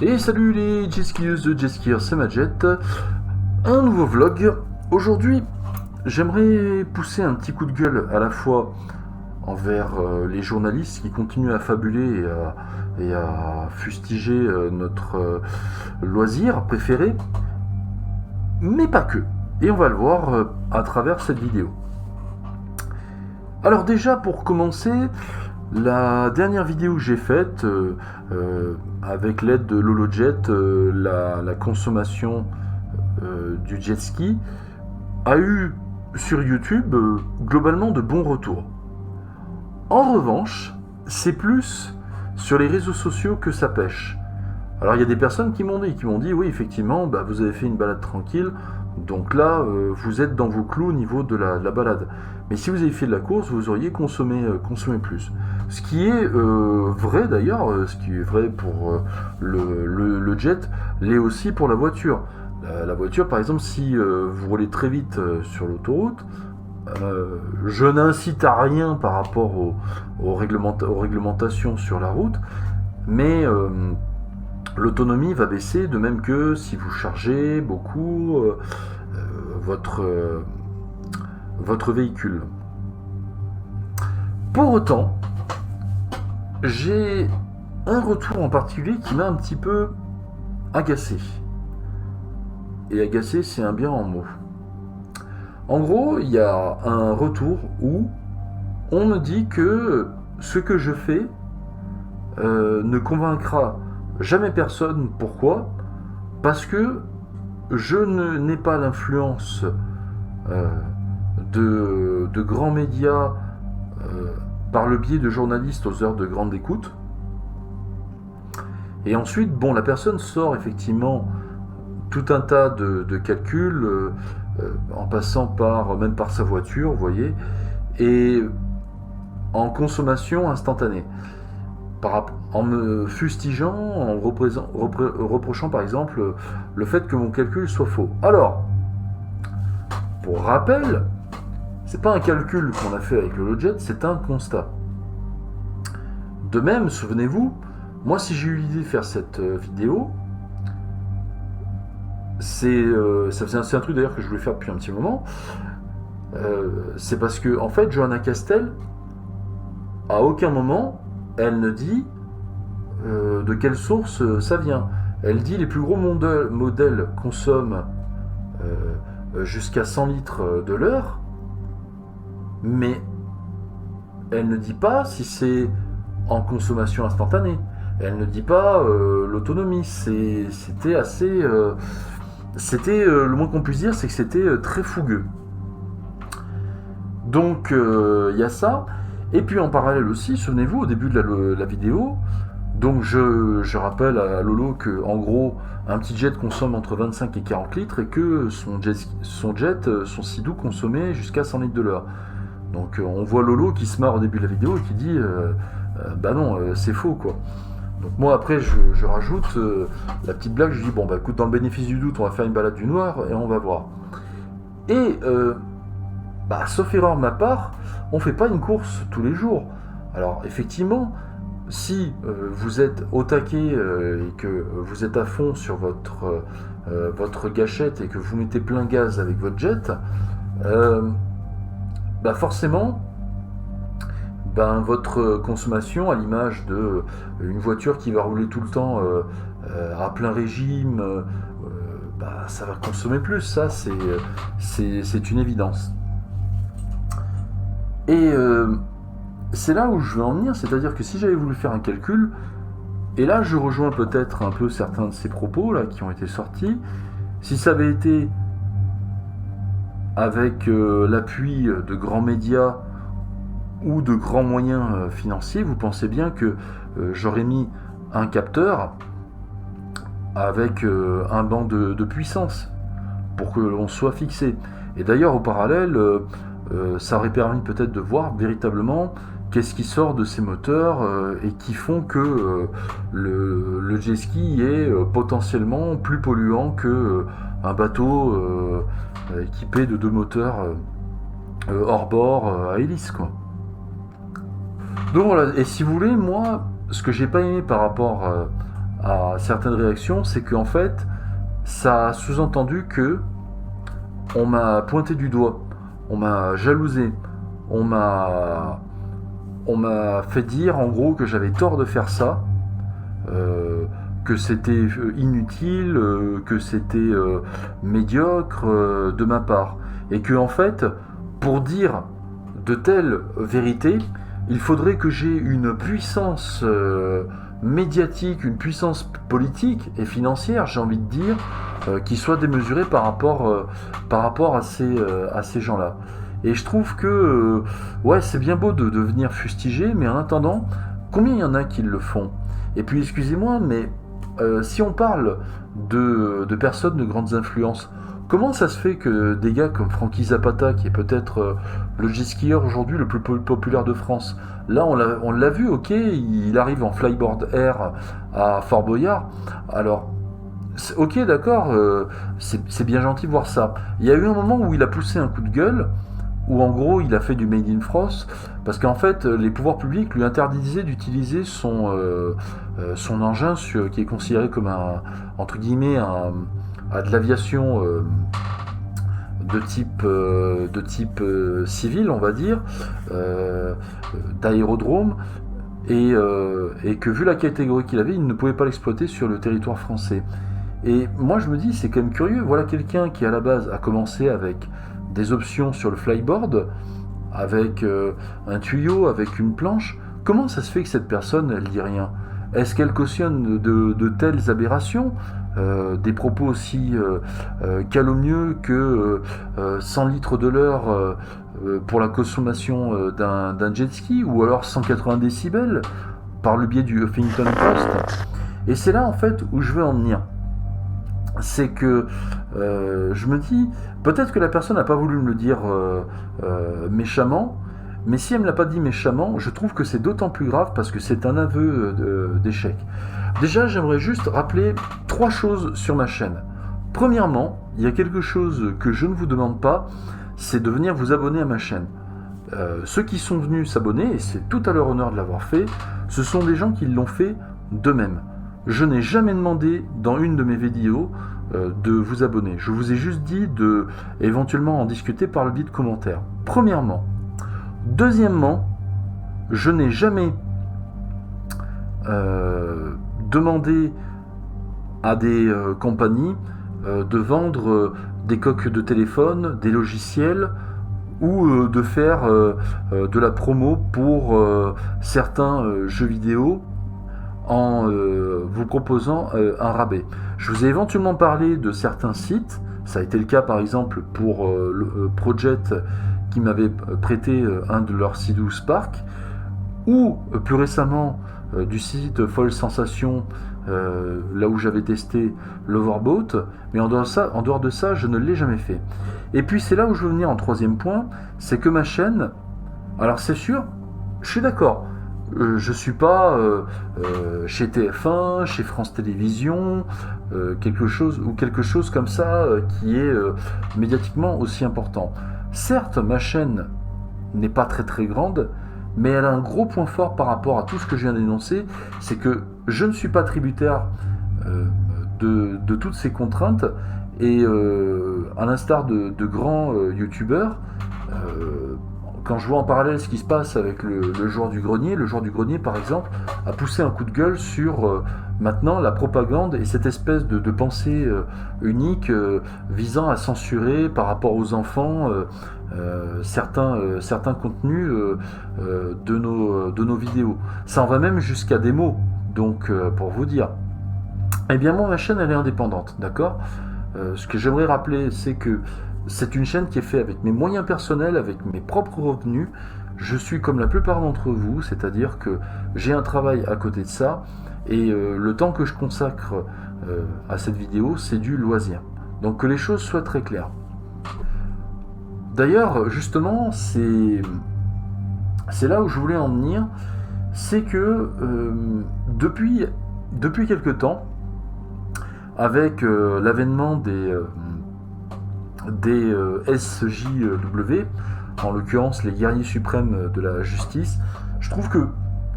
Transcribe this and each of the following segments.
Et salut les jetskieuses de jetskiers, c'est Majet. Un nouveau vlog. Aujourd'hui, j'aimerais pousser un petit coup de gueule à la fois envers les journalistes qui continuent à fabuler et à fustiger notre loisir préféré, mais pas que. Et on va le voir à travers cette vidéo. Alors déjà, pour commencer, la dernière vidéo que j'ai faite, avec l'aide de LoloJet, la consommation du jet ski, a eu sur YouTube globalement de bons retours. En revanche, c'est plus sur les réseaux sociaux que ça pêche. Alors il y a des personnes qui m'ont dit oui effectivement, vous avez fait une balade tranquille, donc là vous êtes dans vos clous au niveau de la balade. Mais si vous avez fait de la course, vous auriez consommé plus. Ce qui est vrai d'ailleurs, ce qui est vrai pour le jet, l'est aussi pour la voiture. La voiture par exemple, si vous roulez très vite sur l'autoroute, je n'incite à rien par rapport aux réglementations sur la route, mais l'autonomie va baisser, de même que si vous chargez beaucoup votre véhicule. Pour autant, j'ai un retour en particulier qui m'a un petit peu agacé. Et agacé, c'est un bien en mots. En gros, il y a un retour où on me dit que ce que je fais ne convaincra jamais personne. Pourquoi ? Parce que je n'ai pas l'influence de grands médias par le biais de journalistes aux heures de grande écoute. Et ensuite, la personne sort effectivement tout un tas de calculs, en passant même par sa voiture, vous voyez, et en consommation instantanée. En me fustigeant, en reprochant par exemple le fait que mon calcul soit faux. Alors, pour rappel, c'est pas un calcul qu'on a fait avec le LoloJet, c'est un constat. De même, souvenez-vous, moi si j'ai eu l'idée de faire cette vidéo, c'est un truc d'ailleurs que je voulais faire depuis un petit moment, c'est parce que en fait Johanna Castel, à aucun moment elle ne dit de quelle source ça vient. Elle dit les plus gros modèles consomment jusqu'à 100 litres de l'heure, mais elle ne dit pas si c'est en consommation instantanée. Elle ne dit pas l'autonomie. C'était assez... le moins qu'on puisse dire, c'est que c'était très fougueux. Donc il y a ça. Et puis en parallèle aussi, souvenez-vous, au début de la vidéo, donc je rappelle à Lolo que en gros, un petit jet consomme entre 25 et 40 litres et que son Sea-Doo consommait jusqu'à 100 litres de l'heure. Donc on voit Lolo qui se marre au début de la vidéo et qui dit non, c'est faux quoi. Donc moi après je rajoute la petite blague, je dis écoute, dans le bénéfice du doute, on va faire une balade du noir et on va voir. Et sauf erreur de ma part, on fait pas une course tous les jours. Alors effectivement, si vous êtes au taquet et que vous êtes à fond sur votre gâchette et que vous mettez plein gaz avec votre jet, forcément, votre consommation, à l'image d'une voiture qui va rouler tout le temps à plein régime, ça va consommer plus. Ça, c'est une évidence. Et c'est là où je veux en venir, c'est-à-dire que si j'avais voulu faire un calcul, et là je rejoins peut-être un peu certains de ces propos là qui ont été sortis, si ça avait été avec l'appui de grands médias ou de grands moyens financiers, vous pensez bien que j'aurais mis un capteur avec un banc de puissance pour que l'on soit fixé. Et d'ailleurs au parallèle, ça aurait permis peut-être de voir véritablement qu'est-ce qui sort de ces moteurs et qui font que le jet ski est potentiellement plus polluant que un bateau équipé de 2 moteurs hors bord à hélice quoi. Donc voilà, et si vous voulez, moi, ce que j'ai pas aimé par rapport à certaines réactions, c'est qu'en fait, ça a sous-entendu que on m'a pointé du doigt, on m'a jalousé, on m'a fait dire en gros que j'avais tort de faire ça, que c'était inutile, que c'était médiocre de ma part. Et que en fait, pour dire de telles vérités, il faudrait que j'ai une puissance médiatique, une puissance politique et financière, j'ai envie de dire, qui soit démesurée par rapport à ces gens-là. Et je trouve que ouais, c'est bien beau de venir fustiger, mais en attendant, combien il y en a qui le font? Et puis excusez-moi, mais si on parle de personnes de grandes influences, comment ça se fait que des gars comme Frankie Zapata, qui est peut-être le jet skieur aujourd'hui le plus populaire de France, là on l'a vu, ok, il arrive en flyboard air à Fort Boyard, alors ok d'accord, c'est bien gentil de voir ça. Il y a eu un moment où il a poussé un coup de gueule, où en gros il a fait du Made in France, parce qu'en fait les pouvoirs publics lui interdisaient d'utiliser son engin qui est considéré comme entre guillemets de l'aviation de type civil, on va dire, d'aérodrome, et que vu la catégorie qu'il avait, il ne pouvait pas l'exploiter sur le territoire français. Et moi je me dis, c'est quand même curieux, voilà quelqu'un qui à la base a commencé avec des options sur le flyboard, avec un tuyau, avec une planche. Comment ça se fait que cette personne, elle dit rien? Est-ce qu'elle cautionne de telles aberrations, des propos aussi calomnieux que 100 litres de l'heure pour la consommation d'un jet ski, ou alors 180 décibels par le biais du Huffington Post? Et c'est là en fait où je veux en venir. C'est que je me dis, peut-être que la personne n'a pas voulu me le dire méchamment, mais si elle ne me l'a pas dit méchamment, je trouve que c'est d'autant plus grave parce que c'est un aveu d'échec. Déjà, j'aimerais juste rappeler 3 choses sur ma chaîne. Premièrement, il y a quelque chose que je ne vous demande pas, c'est de venir vous abonner à ma chaîne. Ceux qui sont venus s'abonner, et c'est tout à leur honneur de l'avoir fait, ce sont des gens qui l'ont fait d'eux-mêmes. Je n'ai jamais demandé dans une de mes vidéos de vous abonner. Je vous ai juste dit de éventuellement en discuter par le biais de commentaires. Premièrement. Deuxièmement, je n'ai jamais demandé à des compagnies de vendre des coques de téléphone, des logiciels, ou de faire de la promo pour certains jeux vidéo en vous proposant un rabais. Je vous ai éventuellement parlé de certains sites, ça a été le cas par exemple pour le Project qui m'avait prêté un de leurs Sea-Doo Spark, ou plus récemment du site Folle Sensation, là où j'avais testé l'Overboat, mais en dehors de ça, je ne l'ai jamais fait. Et puis c'est là où je veux venir en troisième point, c'est que ma chaîne, alors c'est sûr, je suis d'accord, je suis pas chez TF1, chez France Télévisions, quelque chose comme ça qui est médiatiquement aussi important. Certes, ma chaîne n'est pas très très grande, mais elle a un gros point fort par rapport à tout ce que je viens d'énoncer, c'est que je ne suis pas tributaire de toutes ces contraintes, et à l'instar de grands youtubeurs, quand je vois en parallèle ce qui se passe avec le joueur du grenier par exemple a poussé un coup de gueule sur maintenant la propagande et cette espèce de pensée unique visant à censurer par rapport aux enfants certains contenus de nos vidéos. Ça en va même jusqu'à des mots, donc pour vous dire. Eh bien moi, ma chaîne elle est indépendante, d'accord. Ce que j'aimerais rappeler, c'est que c'est une chaîne qui est faite avec mes moyens personnels, avec mes propres revenus. Je suis comme la plupart d'entre vous, c'est-à-dire que j'ai un travail à côté de ça, et le temps que je consacre à cette vidéo, c'est du loisir. Donc que les choses soient très claires. D'ailleurs, justement, c'est là où je voulais en venir, c'est que depuis quelque temps, avec l'avènement des SJW, en l'occurrence les guerriers suprêmes de la justice, je trouve que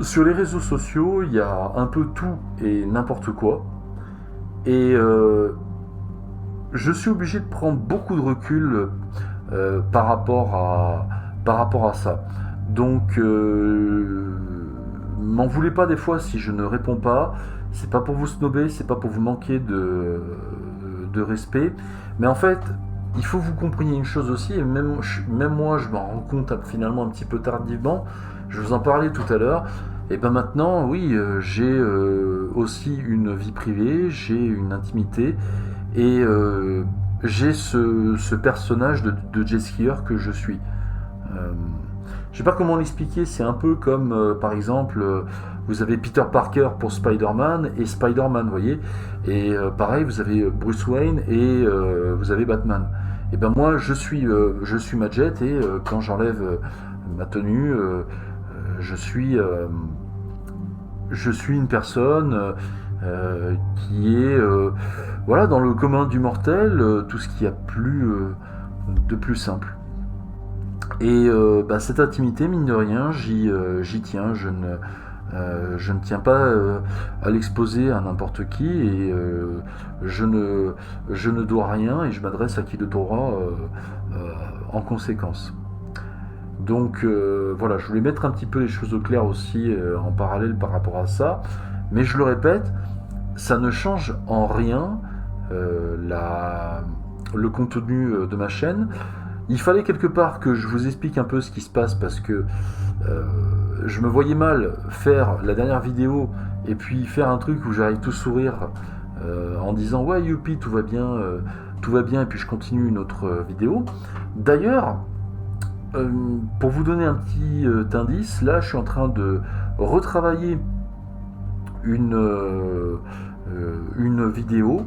Sur les réseaux sociaux, il y a un peu tout et n'importe quoi. Et je suis obligé de prendre beaucoup de recul par rapport à ça. Donc, m'en voulez pas des fois si je ne réponds pas. C'est pas pour vous snober, c'est pas pour vous manquer de respect. Mais en fait, il faut que vous compreniez une chose aussi, et même moi je m'en rends compte finalement un petit peu tardivement. Je vous en parlais tout à l'heure. Et ben maintenant, oui, j'ai aussi une vie privée, j'ai une intimité, et j'ai ce personnage de jet skieur que je suis. Euh, je sais pas comment l'expliquer, c'est un peu comme par exemple vous avez Peter Parker pour Spider-Man et Spider-Man, vous voyez, et pareil vous avez Bruce Wayne et vous avez Batman. Et ben moi je suis Madjet, et quand j'enlève ma tenue, je suis une personne qui est voilà, dans le commun du mortel, tout ce qu'il y a de plus simple. Et cette intimité, mine de rien, j'y tiens. Je ne tiens pas à l'exposer à n'importe qui, et je ne dois rien, et je m'adresse à qui le doit en conséquence. Donc voilà, je voulais mettre un petit peu les choses au clair aussi en parallèle par rapport à ça. Mais je le répète, ça ne change en rien le contenu de ma chaîne. Il fallait quelque part que je vous explique un peu ce qui se passe, parce que je me voyais mal faire la dernière vidéo et puis faire un truc où j'arrive tout sourire en disant ouais youpi tout va bien, et puis je continue une autre vidéo. D'ailleurs, pour vous donner un petit indice, là je suis en train de retravailler une vidéo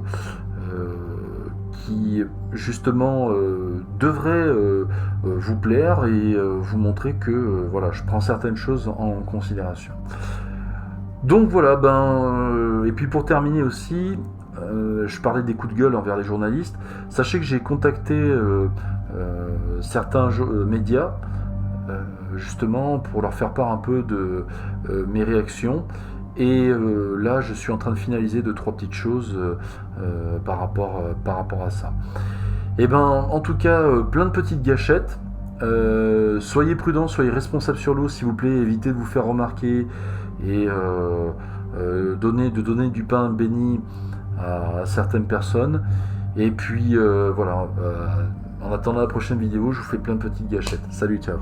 qui justement devrait vous plaire et vous montrer que voilà, je prends certaines choses en considération. Donc voilà, et puis pour terminer aussi, je parlais des coups de gueule envers les journalistes. Sachez que j'ai contacté certains médias justement pour leur faire part un peu de mes réactions. Et là, je suis en train de finaliser 2-3 petites choses par rapport à ça. Et en tout cas, plein de petites gâchettes. Soyez prudents, soyez responsables sur l'eau, s'il vous plaît. Évitez de vous faire remarquer et donner du pain béni à certaines personnes. Et puis voilà, en attendant la prochaine vidéo, je vous fais plein de petites gâchettes. Salut, ciao.